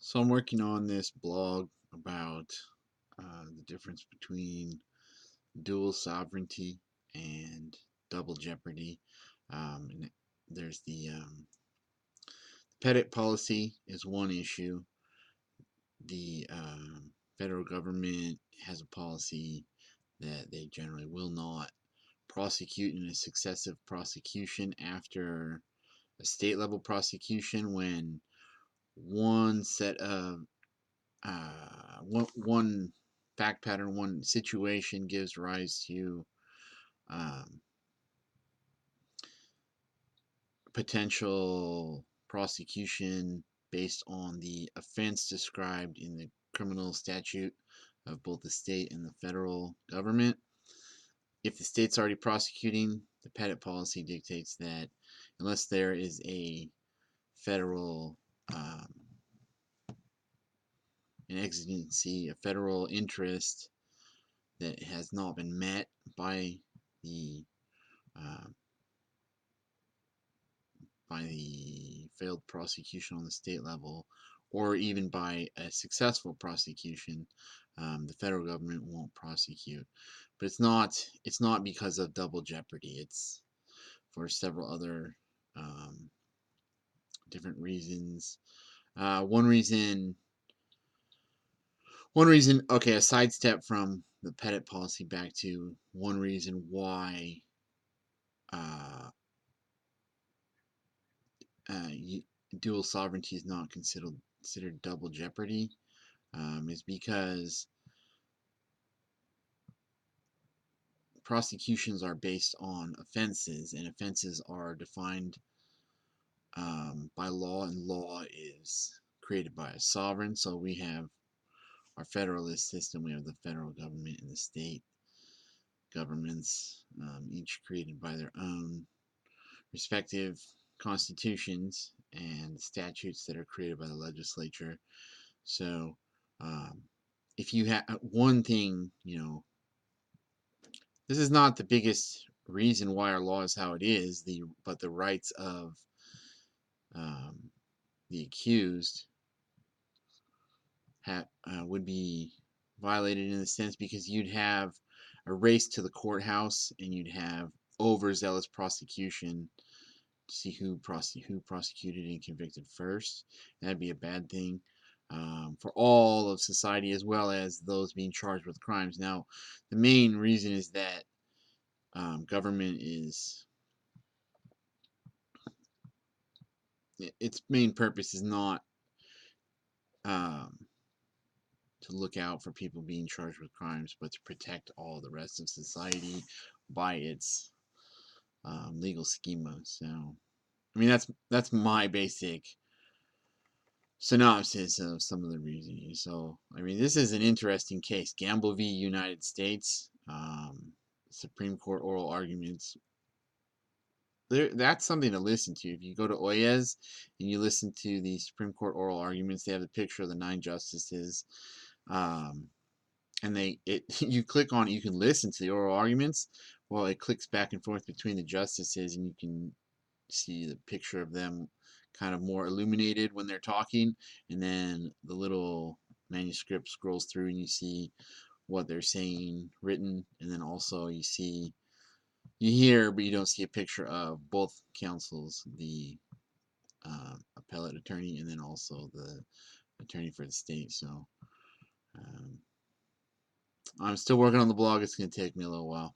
So I'm working on this blog about the difference between dual sovereignty and double jeopardy. And there's the pettit policy is one issue. The federal government has a policy that they generally will not prosecute in a successive prosecution after a state level prosecution when one set of one fact pattern, one situation gives rise to um, potential prosecution based on the offense described in the criminal statute of both the state and the federal government. If the state's already prosecuting, the pettit policy dictates that unless there is a federal an exigency, a federal interest that has not been met by the uh, by the failed prosecution on the state level, or even by a successful prosecution, the federal government won't prosecute. But it's not because of double jeopardy. It's for several other um, different reasons. One reason. One reason. Okay, a sidestep from the pettit policy back to one reason why uh, uh, dual sovereignty is not considered double jeopardy is because prosecutions are based on offenses, and offenses are defined by law, and law is created by a sovereign. So we have our federalist system, we have the federal government and the state governments, each created by their own respective constitutions and statutes that are created by the legislature. So um, if you have one thing, this is not the biggest reason why our law is how it is, but the rights of um, the accused would be violated in a sense because you'd have a race to the courthouse and you'd have overzealous prosecution to see who prosecuted and convicted first. That'd be a bad thing for all of society as well as those being charged with crimes. Now, the main reason is that government is its main purpose is not um, to look out for people being charged with crimes, but to protect all the rest of society by its legal schema. So, I mean, that's my basic synopsis of some of the reasoning. So, I mean, this is an interesting case. Gamble v. United States, Supreme Court oral arguments. That's something to listen to. If you go to Oyez and you listen to the Supreme Court oral arguments, they have a picture of the 9 justices. Um, and you click on it, you can listen to the oral arguments. Well, it clicks back and forth between the justices, and you can see the picture of them kind of more illuminated when they're talking, and then the little manuscript scrolls through and you see what they're saying written, and then also you hear, but you don't see a picture of both counsels, the appellate attorney and then also the attorney for the state. So um, I'm still working on the blog. It's going to take me a little while.